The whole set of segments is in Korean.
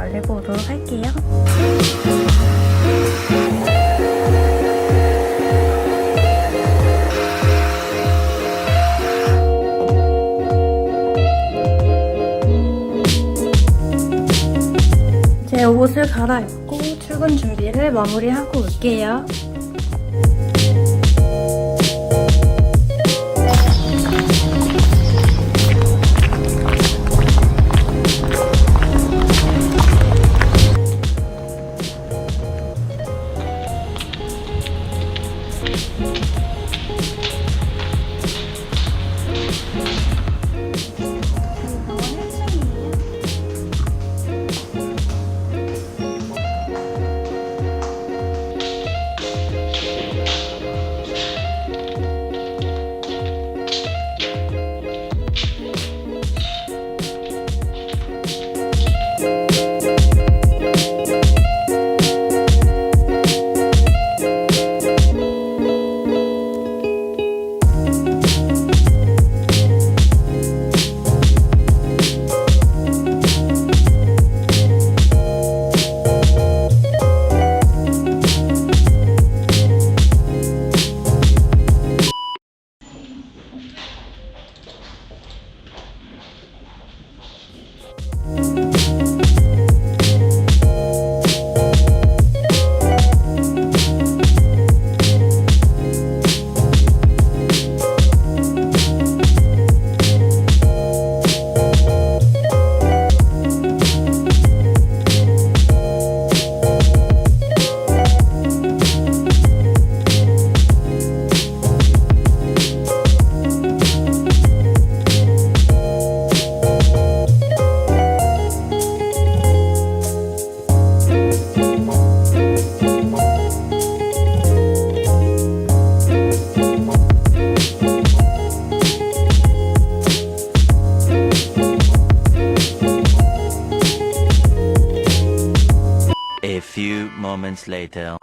올리고 오도록 할게요. 제 옷을 갈아입고 출근 준비를 마무리하고 올게요. A few moments later.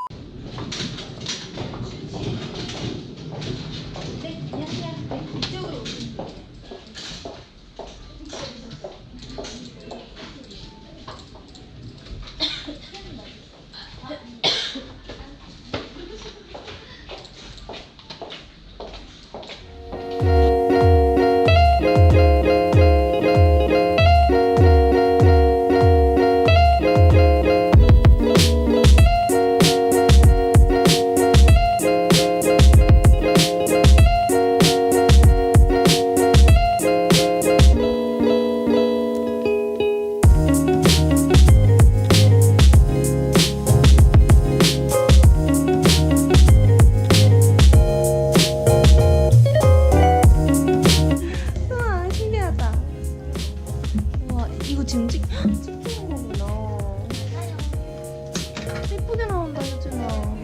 이거 지금 찍히는 거구나. 예쁘게 나온다, 유진아.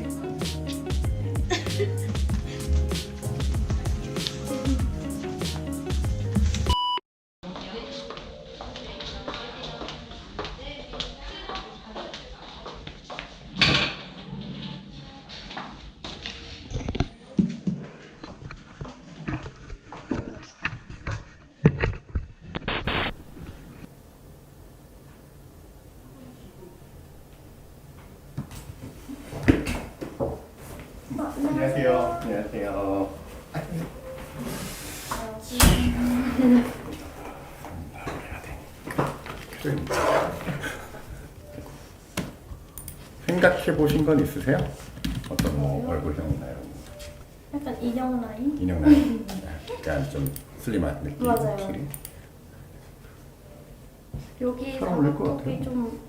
안녕하세요. 안녕하세요. 생각해 보신 건 있으세요? 어떤 뭐 얼굴형이나 이런 거? 약간 인형 라인? 인형 라인? 약간 좀 슬림한 느낌? 맞아요. 확실히? 여기 잘 어울릴 것 사각턱이 같아요. 좀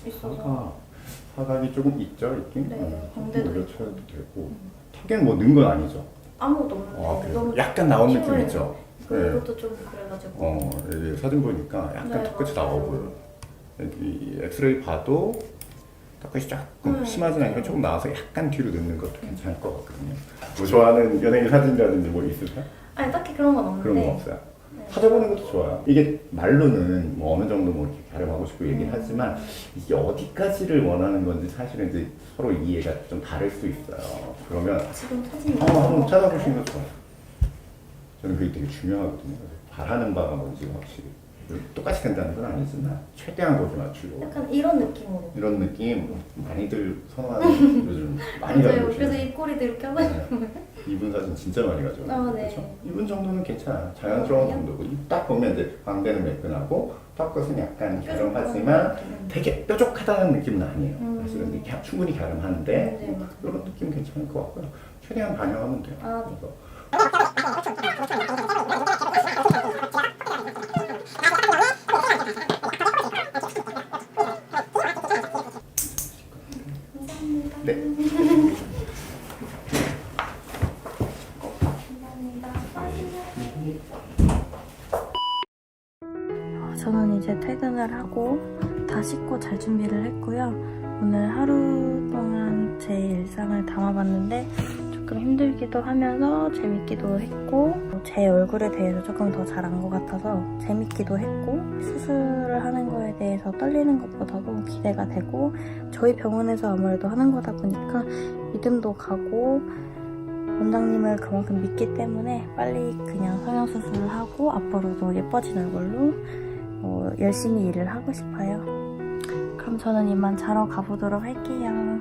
있어서. 사각이 조금 있죠, 있긴? 네, 광대도 올려쳐도 되고. 턱에는 뭐 넣은 건 아니죠? 아무것도 없는데 아, 그래요? 너무 약간 나온 느낌 튀어요. 있죠? 그것도 좀 그래가지고. 여기 사진 보니까 약간 네, 턱끝이 맞아요. 나와 보여요. 여기 엑스레이 봐도 턱끝이 조금 심하진 않으니까 조금 나와서 약간 뒤로 넣는 것도 괜찮을 것 같거든요. 뭐 좋아하는 연예인 사진이라든지 뭐 있으세요? 아니 딱히 그런 건 없는데. 그런 거 없어요? 네. 찾아보는 것도 좋아요. 이게 말로는 뭐 어느 정도 뭐 이렇게 촬영하고 싶고 얘기를 하지만 이게 어디까지를 원하는 건지 사실은 이제 서로 이해가 좀 다를 수 있어요. 그러면 지금 사진이 한번 찾아보시는 거 좋아요. 저는 그게 되게 중요하거든요. 바라는 바가 뭔지 확실히. 똑같이 된다는 건 아니지만 최대한 거기 맞추고 약간 이런 느낌으로. 이런 느낌 많이들 선호하는 요즘 많이 맞아요. 가고 그래서 입꼬리도 이렇게 하고 이분 사진 진짜 많이 가죠. 아, 네. 그렇죠? 이분 정도는 괜찮아. 자연스러운 정도고 딱 보면 이제 광대는 매끈하고 턱끝은 약간 갸름하지만 되게 뾰족하다는 느낌은 아니에요. 사실은 이게 충분히 갸름한데 네. 이런 느낌 괜찮을 것 같고요. 최대한 반영하면 돼요. 아, 네. 그래서 네. 저는 이제 퇴근을 하고 다 씻고 잘 준비를 했고요. 오늘 하루 동안 제 일상을 담아봤는데 조금 힘들기도 하면서 재밌기도 했고 제 얼굴에 대해서 조금 더 잘 안 것 같아서 재밌기도 했고 수술을 하는 거에 대해서 떨리는 것보다도 기대가 되고 저희 병원에서 아무래도 하는 거다 보니까 믿음도 가고 원장님을 그만큼 믿기 때문에 빨리 그냥 성형수술을 하고 앞으로도 예뻐진 얼굴로 열심히 일을 하고 싶어요. 그럼 저는 이만 자러 가보도록 할게요.